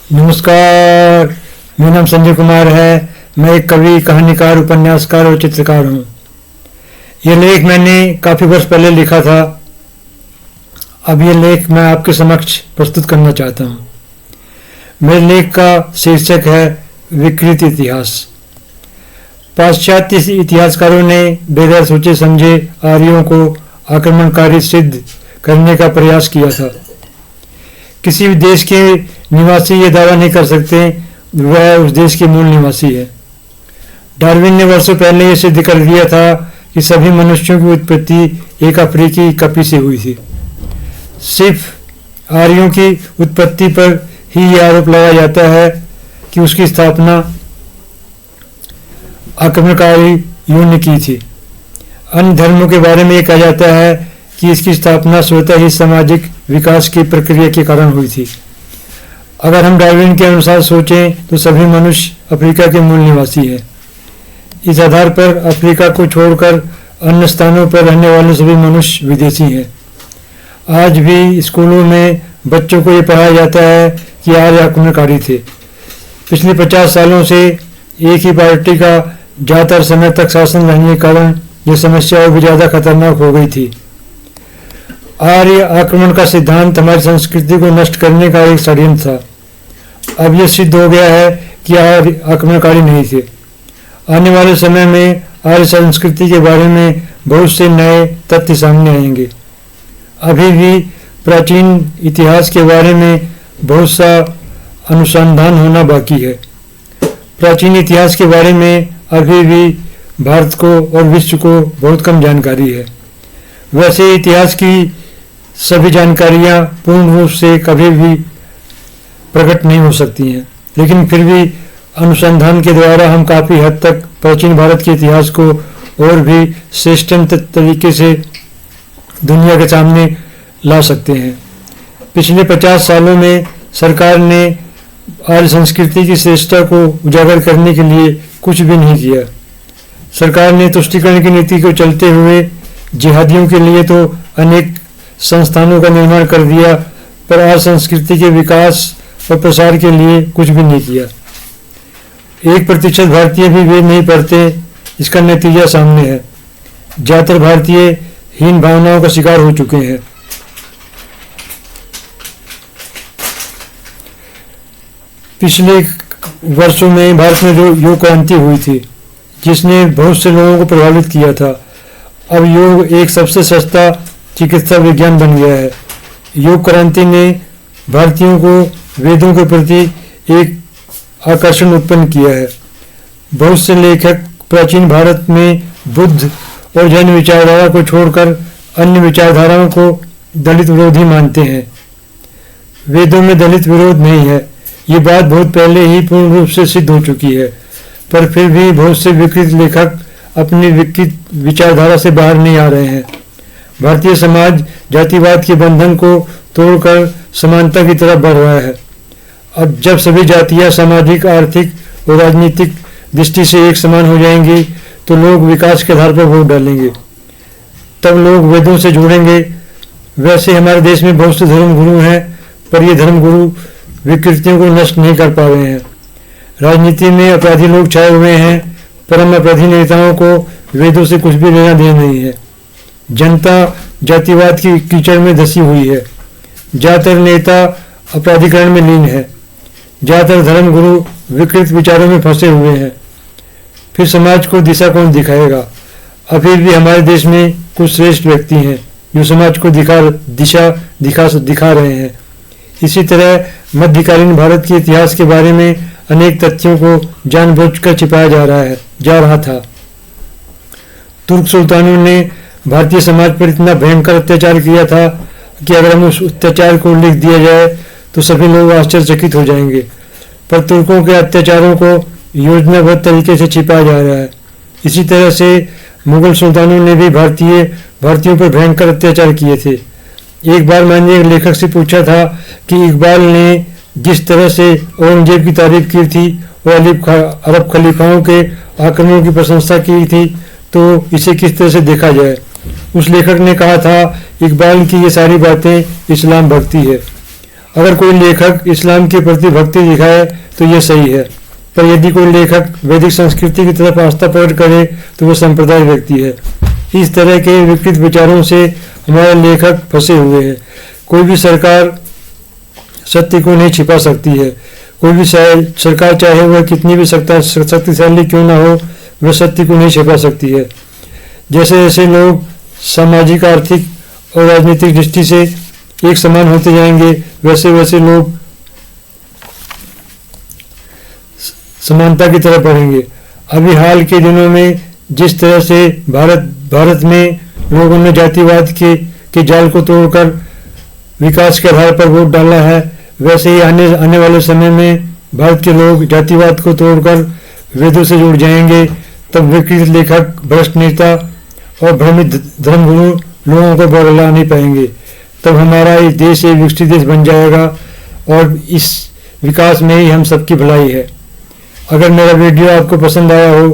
नमस्कार। मेरा नाम संजय कुमार है। मैं एक कवि, कहानीकार, उपन्यासकार और चित्रकार हूँ। यह लेख मैंने काफ़ी वर्ष पहले लिखा था। अब यह लेख मैं आपके समक्ष प्रस्तुत करना चाहता हूँ। मेरे लेख का शीर्षक है विकृत इतिहास। पाश्चात्य इतिहासकारों ने बगैर सोचे समझे आर्यों को आक्रमणकारी सिद्ध करने का प्रयास किया था। किसी भी देश के निवासी ये दावा नहीं कर सकते वह उस देश के मूल निवासी है। डार्विन ने वर्षों पहले यह सिद्ध कर दिया था कि सभी मनुष्यों की उत्पत्ति एक अफ्रीकी कपी से हुई थी। सिर्फ आर्यों की उत्पत्ति पर ही यह आरोप लगाया जाता है कि उसकी स्थापना आक्रमणकारियों ने की थी। अन्य धर्मों के बारे में यह कहा जाता है कि इसकी स्थापना स्वतः ही सामाजिक विकास की प्रक्रिया के कारण हुई थी। अगर हम डार्विन के अनुसार सोचें तो सभी मनुष्य अफ्रीका के मूल निवासी हैं। इस आधार पर अफ्रीका को छोड़कर अन्य स्थानों पर रहने वाले सभी मनुष्य विदेशी हैं। आज भी स्कूलों में बच्चों को ये पढ़ाया जाता है कि आर्य आक्रमणकारी थे। पिछले 50 सालों से एक ही पार्टी का ज़्यादातर समय तक शासन रहने के कारण यह समस्या और भी ज़्यादा खतरनाक हो गई थी। आर्य आक्रमण का सिद्धांत हमारी संस्कृति को नष्ट करने का एक षड्यंत्र था। अब यह सिद्ध हो गया है कि आर्य आक्रमणकारी नहीं थे। आने वाले समय में आर्य संस्कृति के बारे में बहुत से नए तथ्य सामने आएंगे। अभी भी प्राचीन इतिहास के बारे में बहुत सा अनुसंधान होना बाकी है। प्राचीन इतिहास के बारे में अभी भी भारत को और विश्व को बहुत कम जानकारी है। वैसे इतिहास की सभी जानकारियां पूर्ण रूप से कभी भी प्रकट नहीं हो सकती हैं, लेकिन फिर भी अनुसंधान के द्वारा हम काफ़ी हद तक प्राचीन भारत के इतिहास को और भी श्रेष्ठतम तरीके से दुनिया के सामने ला सकते हैं। पिछले 50 सालों में सरकार ने आर्य संस्कृति की श्रेष्ठता को उजागर करने के लिए कुछ भी नहीं किया। सरकार ने तुष्टीकरण की नीति को चलते हुए जिहादियों के लिए तो अनेक संस्थानों का निर्माण कर दिया, पर आर्य संस्कृति के विकास और प्रसार के लिए कुछ भी नहीं किया। 1% भारतीय भी वेद नहीं पढ़ते। इसका नतीजा सामने है। ज़्यादातर भारतीय हीन भावनाओं का शिकार हो चुके हैं। पिछले वर्षों में भारत में जो योग क्रांति हुई थी, जिसने बहुत से लोगों को प्रभावित किया था। अब योग एक सबसे सस्ता चिकित्सा विज्ञान बन गया है। योग क्रांति ने भारतीयों को वेदों के प्रति एक आकर्षण उत्पन्न किया है। बहुत से लेखक प्राचीन भारत में बुद्ध और जैन विचारधारा को छोड़कर अन्य विचारधाराओं को दलित विरोधी मानते हैं। वेदों में दलित विरोध नहीं है, ये बात बहुत पहले ही पूर्ण रूप से सिद्ध हो चुकी है, पर फिर भी बहुत से विकृत लेखक अपनी विकृत विचारधारा से बाहर नहीं आ रहे हैं। भारतीय समाज जातिवाद के बंधन को तोड़कर समानता की तरफ बढ़ रहा है। अब जब सभी जातियां सामाजिक, आर्थिक और राजनीतिक दृष्टि से एक समान हो जाएंगी तो लोग विकास के आधार पर वोट डालेंगे। तब लोग वेदों से जुड़ेंगे। वैसे हमारे देश में बहुत से धर्मगुरु हैं, पर ये धर्मगुरु विकृतियों को नष्ट नहीं कर पा रहे हैं। राजनीति में अपराधी लोग छाए हुए हैं, पर हम अपराधी नेताओं को वेदों से कुछ भी लेना देना नहीं है। जनता जातिवाद की कीचड़ में धसी हुई है। ज़्यादातर नेता अपराधीकरण में लीन है। ज़्यादातर धर्मगुरु विकृत विचारों में फंसे हुए हैं। फिर समाज को दिशा कौन दिखाएगा? अभी भी हमारे देश में कुछ श्रेष्ठ व्यक्ति हैं जो समाज को दिशा दिखा रहे हैं। इसी तरह मध्यकालीन भारत के इतिहास के बारे में अनेक तथ्यों को जानबूझकर छिपाया जा रहा था। तुर्क सुल्तानों ने भारतीय समाज पर इतना भयंकर अत्याचार किया था कि अगर हम उस अत्याचार को लिख दिया जाए तो सभी लोग आश्चर्यचकित हो जाएंगे। पर तुर्कों के अत्याचारों को योजनाबद्ध तरीके से छिपाया जा रहा है। इसी तरह से मुगल सुल्तानों ने भी भारतीयों पर भयंकर अत्याचार किए थे। एक बार मैंने एक लेखक से पूछा था कि इकबाल ने जिस तरह से औरंगजेब की तारीफ की थी और अरब खलीफाओं के आक्रमणों की प्रशंसा की थी, तो इसे किस तरह से देखा जाए। उस लेखक ने कहा था, इकबाल की ये सारी बातें इस्लाम भक्ति है। अगर कोई लेखक इस्लाम के प्रति भक्ति दिखाए तो यह सही है, पर यदि कोई लेखक वैदिक संस्कृति की तरफ आस्था प्रकट करे तो वह सांप्रदायिक व्यक्ति है। इस तरह के विकृत विचारों से हमारे लेखक फंसे हुए हैं। कोई भी सरकार सत्य को नहीं छिपा सकती है। कोई भी सरकार चाहे वह कितनी भी शक्तिशाली क्यों ना हो, वह सत्य को नहीं छिपा सकती है। जैसे जैसे लोग सामाजिक, आर्थिक और राजनीतिक दृष्टि से एक समान होते जाएंगे, वैसे वैसे लोग समानता की तरफ बढ़ेंगे। अभी हाल के दिनों में जिस तरह से भारत में लोगों ने जातिवाद के जाल को तोड़कर विकास के आधार पर वोट डाला है, वैसे ही आने वाले समय में भारत के लोग जातिवाद को तोड़कर वेदों से जुड़ जाएंगे। तब विकृत लेखक, भ्रष्ट नेता और भ्रमित धर्मगुरु लोगों को बरला नहीं पाएंगे। तब हमारा ये देश एक विकसित देश बन जाएगा और इस विकास में ही हम सबकी भलाई है। अगर मेरा वीडियो आपको पसंद आया हो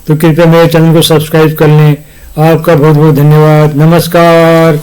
तो कृपया मेरे चैनल को सब्सक्राइब कर लें। आपका बहुत बहुत धन्यवाद। नमस्कार।